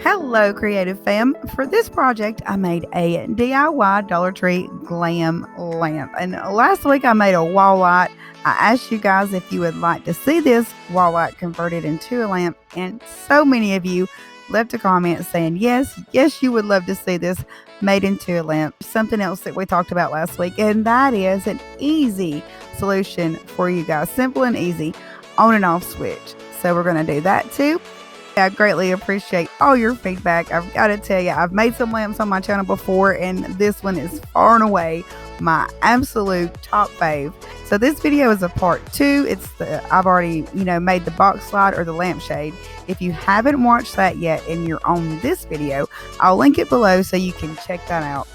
Hello, creative fam. For this project, I made a DIY Dollar Tree Glam lamp. And last week, I made a wall light. I asked you guys if you would like to see this wall light converted into a lamp. And so many of you left a comment saying, yes, you would love to see this made into a lamp. Something else that we talked about last week. And that is an easy solution for you guys. Simple and easy on and off switch. So we're going to do that too. I greatly appreciate all your feedback. I've got to tell you, I've made some lamps on my channel before, and this one is far and away my absolute top fave. So this video is a part 2. I've already, made the box light or the lampshade. If you haven't watched that yet and you're on this video, I'll link it below so you can check that out.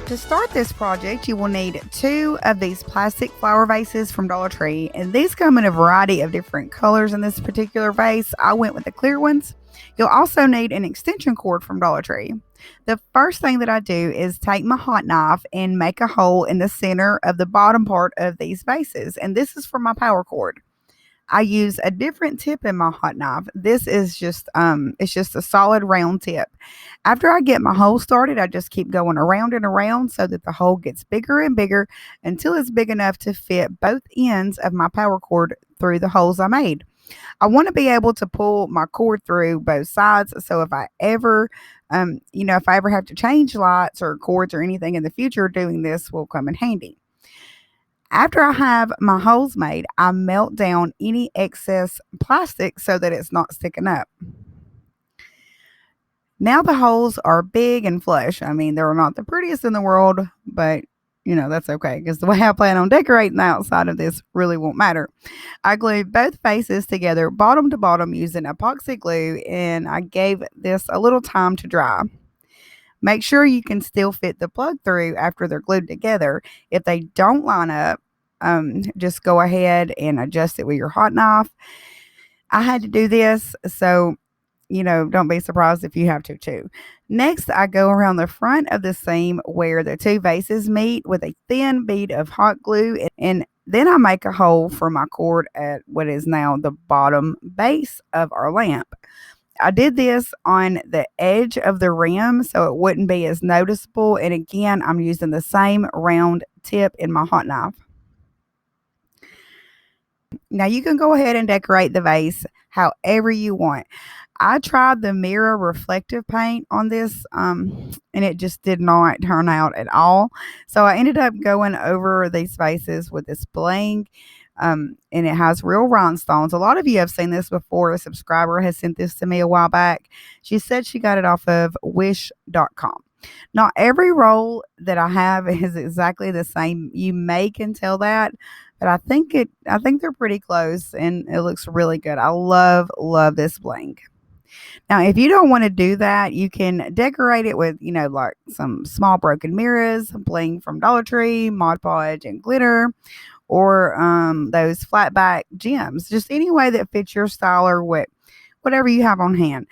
To start this project, you will need 2 of these plastic flower vases from Dollar Tree, and these come in a variety of different colors. In this particular vase, I went with the clear ones. You'll also need an extension cord from Dollar Tree. The first thing that I do is take my hot knife and make a hole in the center of the bottom part of these vases, and this is for my power cord. I use a different tip in my hot knife. This is it's just a solid round tip. After I get my hole started, I just keep going around and around so that the hole gets bigger and bigger until it's big enough to fit both ends of my power cord through the holes I made. I want to be able to pull my cord through both sides. So if I ever, if I ever have to change lights or cords or anything in the future, doing this will come in handy. After I have my holes made, I melt down any excess plastic so that it's not sticking up. Now the holes are big and flush. I mean, they're not the prettiest in the world, but that's okay because the way I plan on decorating the outside of this really won't matter. I glued both faces together bottom to bottom using epoxy glue, and I gave this a little time to dry. Make sure you can still fit the plug through after they're glued together. If they don't line up, just go ahead and adjust it with your hot knife. I had to do this, so don't be surprised if you have to too. Next, I go around the front of the seam where the 2 vases meet with a thin bead of hot glue, and then I make a hole for my cord at what is now the bottom base of our lamp. I did this on the edge of the rim so it wouldn't be as noticeable. And again, I'm using the same round tip in my hot knife. Now you can go ahead and decorate the vase however you want. I tried the mirror reflective paint on this, and it just did not turn out at all. So I ended up going over these vases with this Bling. And it has real rhinestones. A lot of you have seen this before. A subscriber has sent this to me a while back. She said she got it off of wish.com. Not every roll that I have is exactly the same. You may can tell that, but I think they're pretty close and it looks really good. I love this Bling. Now, if you don't want to do that, you can decorate it with, like some small broken mirrors, Bling from Dollar Tree, Mod Podge, and glitter, or those flat back gems, just any way that fits your style or whatever you have on hand.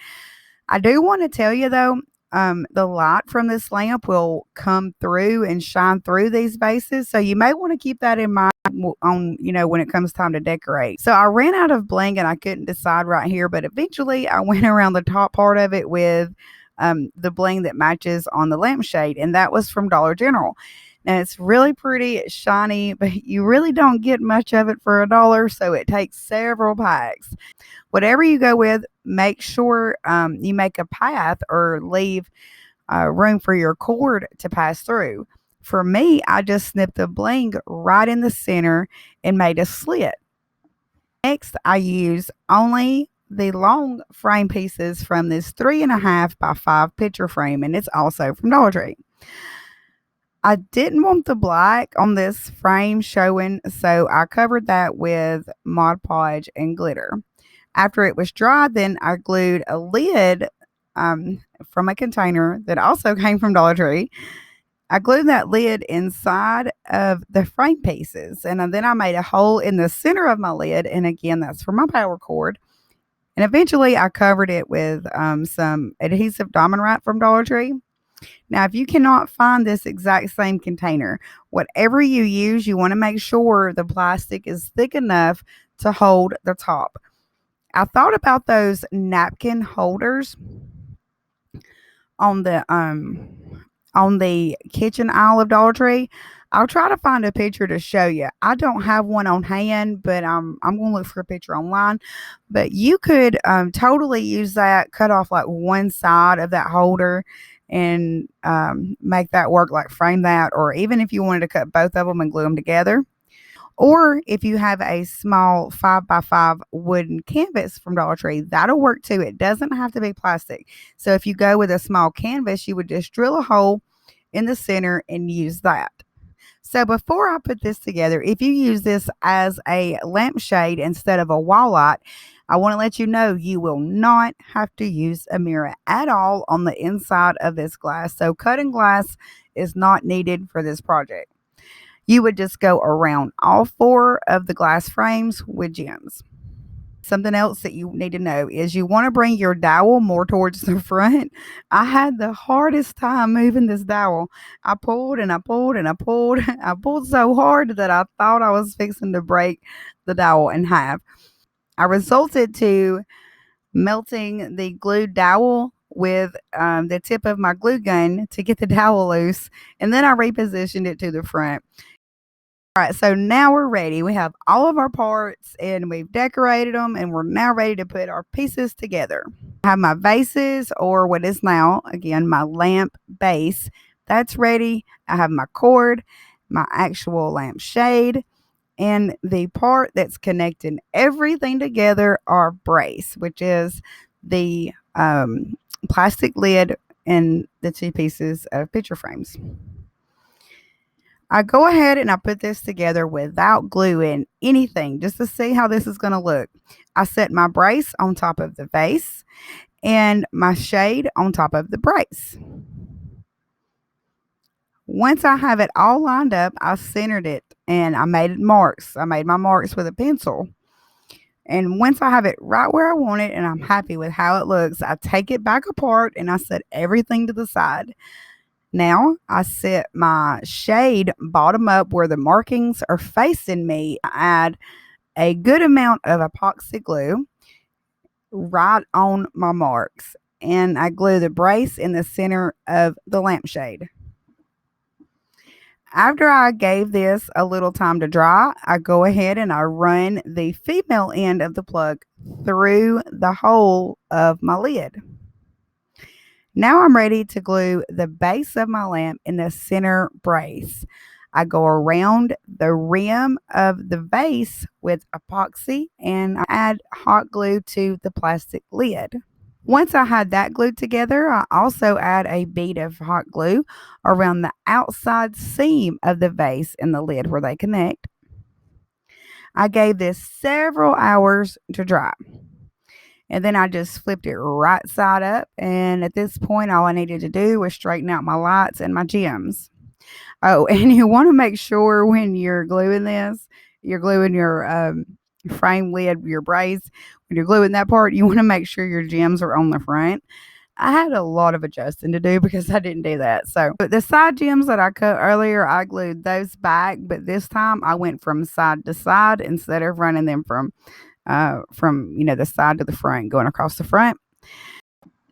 I do want to tell you though, the light from this lamp will come through and shine through these vases, so you may want to keep that in mind on when it comes time to decorate. So I ran out of Bling and I couldn't decide right here, but eventually I went around the top part of it with the Bling that matches on the lampshade, and that was from Dollar General. Now it's really pretty, it's shiny, but you really don't get much of it for $1, so it takes several packs. Whatever you go with, make sure you make a path or leave room for your cord to pass through. For me, I just snipped the Bling right in the center and made a slit. Next, I use only the long frame pieces from this 3.5 by 5 picture frame, and it's also from Dollar Tree. I didn't want the black on this frame showing, so I covered that with Mod Podge and glitter. After it was dry, then I glued a lid from a container that also came from Dollar Tree. I glued that lid inside of the frame pieces, and then I made a hole in the center of my lid, and again, that's for my power cord. And eventually, I covered it with some adhesive diamond wrap from Dollar Tree. Now, if you cannot find this exact same container, whatever you use, you want to make sure the plastic is thick enough to hold the top. I thought about those napkin holders on the kitchen aisle of Dollar Tree. I'll try to find a picture to show you. I don't have one on hand, but I'm going to look for a picture online. But you could totally use that, cut off like one side of that holder and make that work, like frame that, or even if you wanted to cut both of them and glue them together. Or if you have a small 5x5 wooden canvas from Dollar Tree, that'll work too. It doesn't have to be plastic. So if you go with a small canvas, you would just drill a hole in the center and use that. So before I put this together, if you use this as a lampshade instead of a wall light, I want to let you know you will not have to use a mirror at all on the inside of this glass. So cutting glass is not needed for this project. You would just go around all four of the glass frames with gems. Something else that you need to know is you want to bring your dowel more towards the front. I had the hardest time moving this dowel. I pulled and I pulled and I pulled. I pulled so hard that I thought I was fixing to break the dowel in half. I resulted to melting the glued dowel with the tip of my glue gun to get the dowel loose, and then I repositioned it to the front. All right, so now we're ready. We have all of our parts and we've decorated them, and we're now ready to put our pieces together. I have my vases, or what is now, again, my lamp base. That's ready. I have my cord, my actual lampshade, and the part that's connecting everything together, our brace, which is the plastic lid and the two pieces of picture frames. I go ahead and I put this together without gluing anything just to see how this is going to look. I set my brace on top of the vase and my shade on top of the brace. Once I have it all lined up, I centered it and I made marks. I made my marks with a pencil. And once I have it right where I want it and I'm happy with how it looks, I take it back apart and I set everything to the side. Now I set my shade bottom up where the markings are facing me. I add a good amount of epoxy glue right on my marks, and I glue the brace in the center of the lampshade. After I gave this a little time to dry, I go ahead and I run the female end of the plug through the hole of my lid. Now I'm ready to glue the base of my lamp in the center brace. I go around the rim of the vase with epoxy and I add hot glue to the plastic lid. Once I had that glued together, I also add a bead of hot glue around the outside seam of the vase and the lid where they connect. I gave this several hours to dry. And then I just flipped it right side up. And at this point, all I needed to do was straighten out my lights and my gems. Oh, and you want to make sure when you're gluing this, you're gluing your frame lid, your brace. When you're gluing that part, you want to make sure your gems are on the front. I had a lot of adjusting to do because I didn't do that. So the side gems that I cut earlier, I glued those back, but this time I went from side to side instead of running them from the side to the front, going across the front.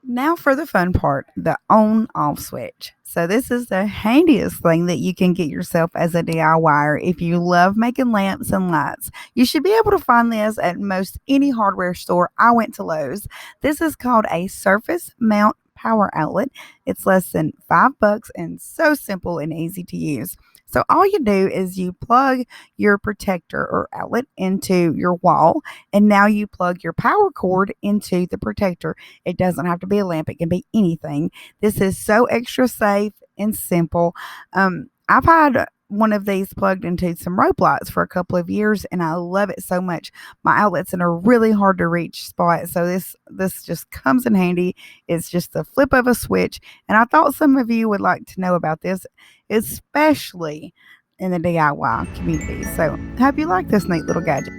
Now for the fun part, the on off switch. So this is the handiest thing that you can get yourself as a DIYer if you love making lamps and lights. You should be able to find this at most any hardware store. I went to Lowe's. This is called a surface mount power outlet. It's less than $5 and so simple and easy to use. So all you do is you plug your protector or outlet into your wall, and now you plug your power cord into the protector. It doesn't have to be a lamp. It can be anything. This is so extra safe and simple. I've had one of these plugged into some rope lights for a couple of years, and I love it so much. My outlet's in a really hard to reach spot, so this just comes in handy. It's just the flip of a switch, and I thought some of you would like to know about this, especially in the DIY community. So hope you like this neat little gadget.